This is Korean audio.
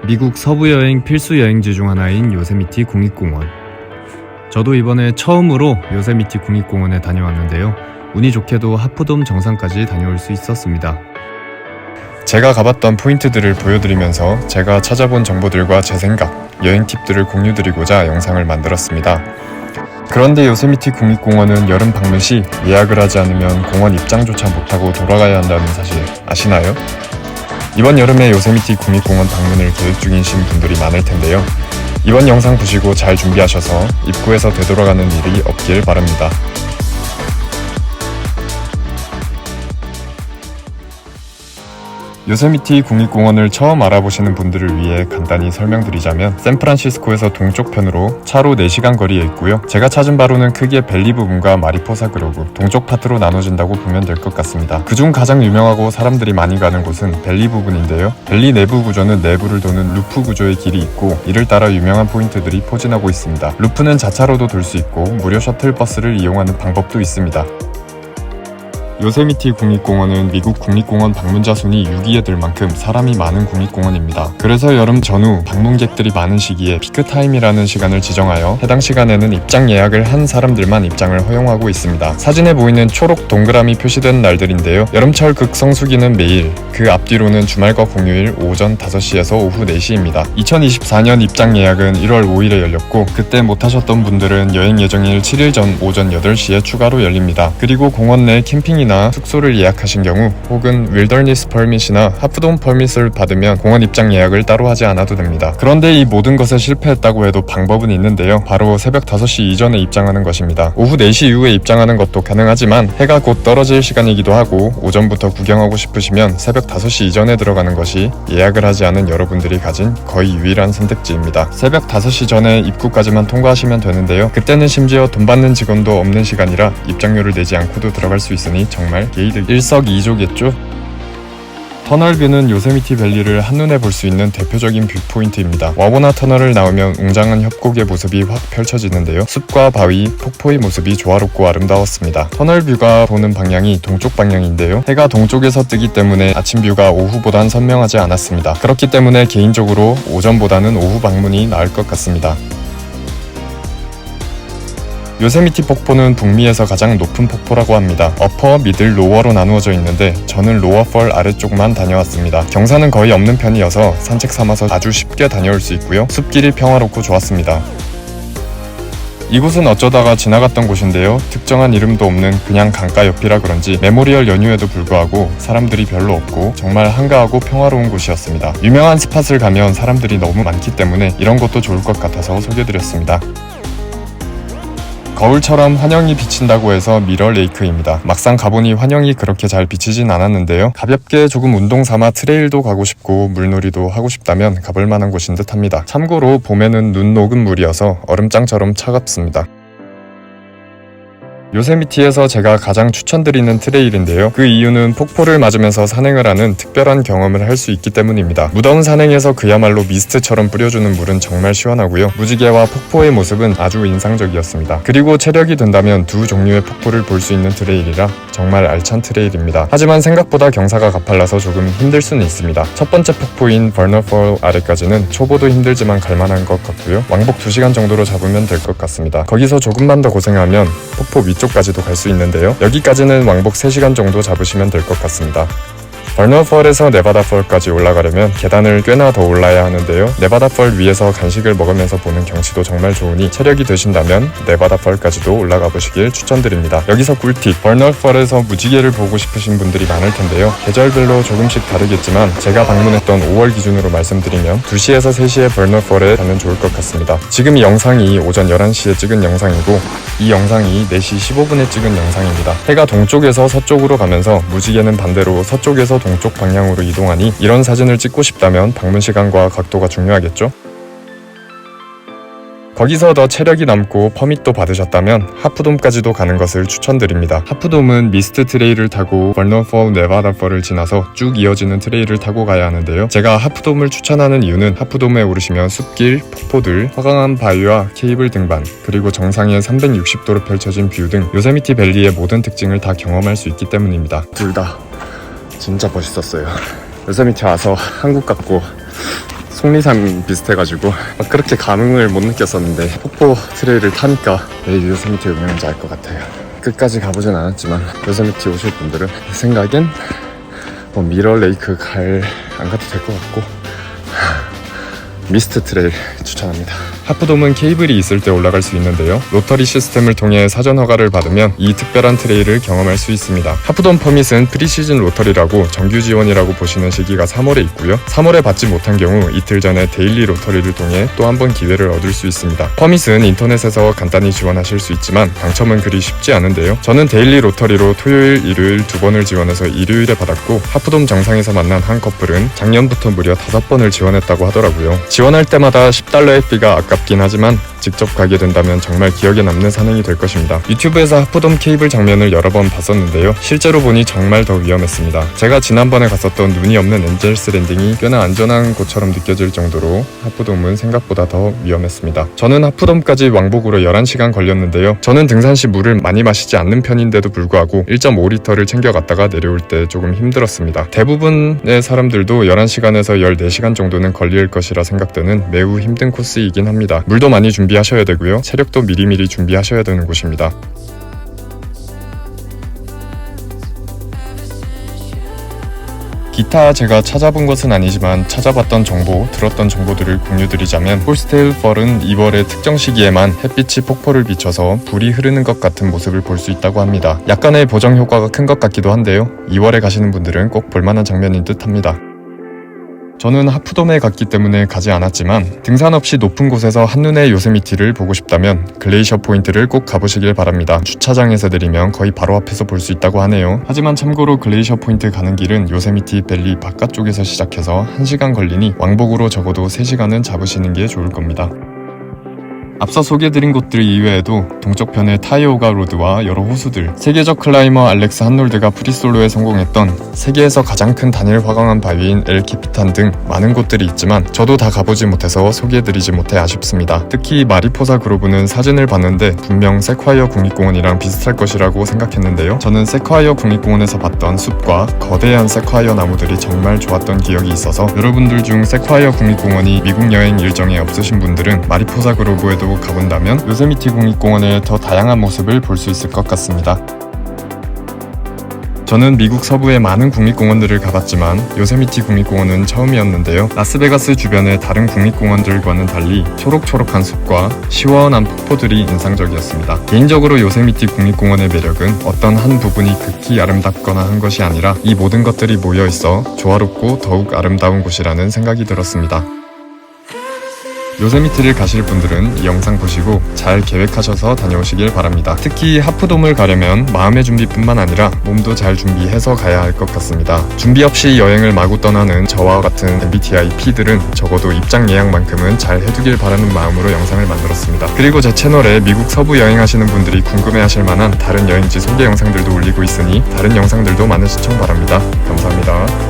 미국 서부 여행 필수 여행지 중 하나인 요세미티 국립공원. 저도 이번에 처음으로 요세미티 국립공원에 다녀왔는데요. 운이 좋게도 하프돔 정상까지 다녀올 수 있었습니다. 제가 가봤던 포인트들을 보여드리면서 제가 찾아본 정보들과 제 생각, 여행 팁들을 공유드리고자 영상을 만들었습니다. 그런데 요세미티 국립공원은 여름 방문 시 예약을 하지 않으면 공원 입장조차 못하고 돌아가야 한다는 사실 아시나요? 이번 여름에 요세미티 국립공원 방문을 계획 중이신 분들이 많을 텐데요. 이번 영상 보시고 잘 준비하셔서 입구에서 되돌아가는 일이 없길 바랍니다. 요세미티 국립공원을 처음 알아보시는 분들을 위해 간단히 설명드리자면 샌프란시스코에서 동쪽 편으로 차로 4시간 거리에 있고요. 제가 찾은 바로는 크게 벨리 부분과 마리포사 그로브, 동쪽 파트로 나눠진다고 보면 될 것 같습니다. 그중 가장 유명하고 사람들이 많이 가는 곳은 벨리 부분인데요. 벨리 내부 구조는 내부를 도는 루프 구조의 길이 있고 이를 따라 유명한 포인트들이 포진하고 있습니다. 루프는 자차로도 돌 수 있고 무료 셔틀버스를 이용하는 방법도 있습니다. 요세미티 국립공원은 미국 국립공원 방문자 순위 6위에 들 만큼 사람이 많은 국립공원입니다. 그래서 여름 전후 방문객들이 많은 시기에 피크타임이라는 시간을 지정하여 해당 시간에는 입장 예약을 한 사람들만 입장을 허용하고 있습니다. 사진에 보이는 초록 동그라미 표시된 날들인데요. 여름철 극성수기는 매일, 그 앞뒤로는 주말과 공휴일 오전 5시에서 오후 4시입니다. 2024년 입장 예약은 1월 5일에 열렸고 그때 못하셨던 분들은 여행 예정일 7일 전 오전 8시에 추가로 열립니다. 그리고 공원 내 캠핑이나 숙소를 예약하신 경우 혹은 윌더니스 퍼밋이나 하프돔 퍼밋을 받으면 공원 입장 예약을 따로 하지 않아도 됩니다. 그런데 이 모든 것에 실패했다고 해도 방법은 있는데요. 바로 새벽 5시 이전에 입장하는 것입니다. 오후 4시 이후에 입장하는 것도 가능하지만 해가 곧 떨어질 시간이기도 하고 오전부터 구경하고 싶으시면 새벽 5시 이전에 들어가는 것이 예약을 하지 않은 여러분들이 가진 거의 유일한 선택지입니다. 새벽 5시 전에 입구까지만 통과하시면 되는데요. 그때는 심지어 돈 받는 직원도 없는 시간이라 입장료를 내지 않고도 들어갈 수 있으니 정말 게이득 일석이조겠죠? 터널뷰는 요세미티 밸리를 한눈에 볼 수 있는 대표적인 뷰포인트입니다. 와보나 터널을 나오면 웅장한 협곡의 모습이 확 펼쳐지는데요. 숲과 바위, 폭포의 모습이 조화롭고 아름다웠습니다. 터널뷰가 보는 방향이 동쪽 방향인데요. 해가 동쪽에서 뜨기 때문에 아침 뷰가 오후보단 선명하지 않았습니다. 그렇기 때문에 개인적으로 오전보다는 오후 방문이 나을 것 같습니다. 요세미티 폭포는 북미에서 가장 높은 폭포라고 합니다. 어퍼, 미들, 로어로 나누어져 있는데 저는 로어펄 아래쪽만 다녀왔습니다. 경사는 거의 없는 편이어서 산책 삼아서 아주 쉽게 다녀올 수 있고요. 숲길이 평화롭고 좋았습니다. 이곳은 어쩌다가 지나갔던 곳인데요. 특정한 이름도 없는 그냥 강가 옆이라 그런지 메모리얼 연휴에도 불구하고 사람들이 별로 없고 정말 한가하고 평화로운 곳이었습니다. 유명한 스팟을 가면 사람들이 너무 많기 때문에 이런 것도 좋을 것 같아서 소개드렸습니다. 거울처럼 환영이 비친다고 해서 미러 레이크입니다. 막상 가보니 환영이 그렇게 잘 비치진 않았는데요. 가볍게 조금 운동 삼아 트레일도 가고 싶고 물놀이도 하고 싶다면 가볼 만한 곳인 듯 합니다. 참고로 봄에는 눈 녹은 물이어서 얼음장처럼 차갑습니다. 요세미티에서 제가 가장 추천드리는 트레일인데요. 그 이유는 폭포를 맞으면서 산행을 하는 특별한 경험을 할 수 있기 때문입니다. 무더운 산행에서 그야말로 미스트처럼 뿌려주는 물은 정말 시원하고요. 무지개와 폭포의 모습은 아주 인상적이었습니다. 그리고 체력이 된다면 두 종류의 폭포를 볼 수 있는 트레일이라 정말 알찬 트레일입니다. 하지만 생각보다 경사가 가팔라서 조금 힘들 수는 있습니다. 첫 번째 폭포인 버너폴 아래까지는 초보도 힘들지만 갈만한 것 같고요. 왕복 2시간 정도로 잡으면 될 것 같습니다. 거기서 조금만 더 고생하면 폭포 위쪽까지도 갈 수 있는데요. 여기까지는 왕복 3시간 정도 잡으시면 될 것 같습니다. 버너펄에서 네바다펄까지 올라가려면 계단을 꽤나 더 올라야 하는데요. 네바다펄 위에서 간식을 먹으면서 보는 경치도 정말 좋으니 체력이 되신다면 네바다펄까지도 올라가 보시길 추천드립니다. 여기서 꿀팁, 버너펄에서 무지개를 보고 싶으신 분들이 많을 텐데요. 계절별로 조금씩 다르겠지만 제가 방문했던 5월 기준으로 말씀드리면 2시에서 3시에 버너펄에 가면 좋을 것 같습니다. 지금 이 영상이 오전 11시에 찍은 영상이고 이 영상이 4시 15분에 찍은 영상입니다. 해가 동쪽에서 서쪽으로 가면서 무지개는 반대로 서쪽에서 동쪽 방향으로 이동하니 이런 사진을 찍고 싶다면 방문 시간과 각도가 중요하겠죠? 거기서 더 체력이 남고 퍼밋도 받으셨다면 하프돔까지도 가는 것을 추천드립니다. 하프돔은 미스트 트레일을 타고 버너폴 네바다펄을 지나서 쭉 이어지는 트레일을 타고 가야 하는데요. 제가 하프돔을 추천하는 이유는 하프돔에 오르시면 숲길, 폭포들, 화강암 바위와 케이블 등반, 그리고 정상에 360도로 펼쳐진 뷰 등 요세미티 밸리의 모든 특징을 다 경험할 수 있기 때문입니다. 둘 다 진짜 멋있었어요. 요세미티 와서 한국 같고 속리산 비슷해가지고 그렇게 감흥을 못 느꼈었는데 폭포 트레일을 타니까 왜 요세미티에 유명한지 알 것 같아요. 끝까지 가보진 않았지만 요세미티 오실 분들은 제 생각엔 미러 레이크 안 가도 될 것 같고 미스트 트레일 추천합니다. 하프돔은 케이블이 있을 때 올라갈 수 있는데요. 로터리 시스템을 통해 사전 허가를 받으면 이 특별한 트레일을 경험할 수 있습니다. 하프돔 퍼밋은 프리시즌 로터리라고 정규 지원이라고 보시는 시기가 3월에 있고요. 3월에 받지 못한 경우 이틀 전에 데일리 로터리를 통해 또 한 번 기회를 얻을 수 있습니다. 퍼밋은 인터넷에서 간단히 지원하실 수 있지만 당첨은 그리 쉽지 않은데요. 저는 데일리 로터리로 토요일, 일요일 2번을 지원해서 일요일에 받았고 하프돔 정상에서 만난 한 커플은 작년부터 무려 5번을 지원했다고 하더라고요. 지원할 때마다 $10의 피가 아깝긴 하지만 직접 가게 된다면 정말 기억에 남는 산행이 될 것입니다. 유튜브에서 하프돔 케이블 장면을 여러 번 봤었는데요. 실제로 보니 정말 더 위험했습니다. 제가 지난번에 갔었던 눈이 없는 엔젤스 랜딩이 꽤나 안전한 곳처럼 느껴질 정도로 하프돔은 생각보다 더 위험했습니다. 저는 하프돔까지 왕복으로 11시간 걸렸는데요. 저는 등산 시 물을 많이 마시지 않는 편인데도 불구하고 1.5리터를 챙겨갔다가 내려올 때 조금 힘들었습니다. 대부분의 사람들도 11시간에서 14시간 정도는 걸릴 것이라 생각되는 매우 힘든 코스이긴 합니다. 물도 많이 준비하셔야 되고요. 체력도 미리미리 준비하셔야 되는 곳입니다. 기타 제가 찾아본 것은 아니지만 찾아봤던 정보, 들었던 정보들을 공유드리자면 홀스테일 펄은 2월의 특정 시기에만 햇빛이 폭포를 비춰서 불이 흐르는 것 같은 모습을 볼 수 있다고 합니다. 약간의 보정 효과가 큰 것 같기도 한데요. 2월에 가시는 분들은 꼭 볼만한 장면인 듯 합니다. 저는 하프돔에 갔기 때문에 가지 않았지만 등산 없이 높은 곳에서 한눈에 요세미티를 보고 싶다면 글레이셔 포인트를 꼭 가보시길 바랍니다. 주차장에서 내리면 거의 바로 앞에서 볼 수 있다고 하네요. 하지만 참고로 글레이셔 포인트 가는 길은 요세미티 밸리 바깥쪽에서 시작해서 1시간 걸리니 왕복으로 적어도 3시간은 잡으시는 게 좋을 겁니다. 앞서 소개해드린 곳들 이외에도 동쪽편의 타이오가 로드와 여러 호수들, 세계적 클라이머 알렉스 한놀드가 프리솔로에 성공했던 세계에서 가장 큰 단일 화강암 바위인 엘 캐피탄 등 많은 곳들이 있지만 저도 다 가보지 못해서 소개해드리지 못해 아쉽습니다. 특히 마리포사 그로브는 사진을 봤는데 분명 세콰이어 국립공원이랑 비슷할 것이라고 생각했는데요. 저는 세콰이어 국립공원에서 봤던 숲과 거대한 세콰이어 나무들이 정말 좋았던 기억이 있어서 여러분들 중 세콰이어 국립공원이 미국 여행 일정에 없으신 분들은 마리포사 그로브에도 가본다면 요세미티 국립공원의 더 다양한 모습을 볼 수 있을 것 같습니다. 저는 미국 서부의 많은 국립공원들을 가봤지만 요세미티 국립공원은 처음이었는데요. 라스베가스 주변의 다른 국립공원들과는 달리 초록초록한 숲과 시원한 폭포들이 인상적이었습니다. 개인적으로 요세미티 국립공원의 매력은 어떤 한 부분이 극히 아름답거나 한 것이 아니라 이 모든 것들이 모여있어 조화롭고 더욱 아름다운 곳이라는 생각이 들었습니다. 요세미티를 가실 분들은 이 영상 보시고 잘 계획하셔서 다녀오시길 바랍니다. 특히 하프돔을 가려면 마음의 준비뿐만 아니라 몸도 잘 준비해서 가야 할 것 같습니다. 준비 없이 여행을 마구 떠나는 저와 같은 MBTI P들은 적어도 입장 예약만큼은 잘 해두길 바라는 마음으로 영상을 만들었습니다. 그리고 제 채널에 미국 서부 여행하시는 분들이 궁금해하실 만한 다른 여행지 소개 영상들도 올리고 있으니 다른 영상들도 많은 시청 바랍니다. 감사합니다.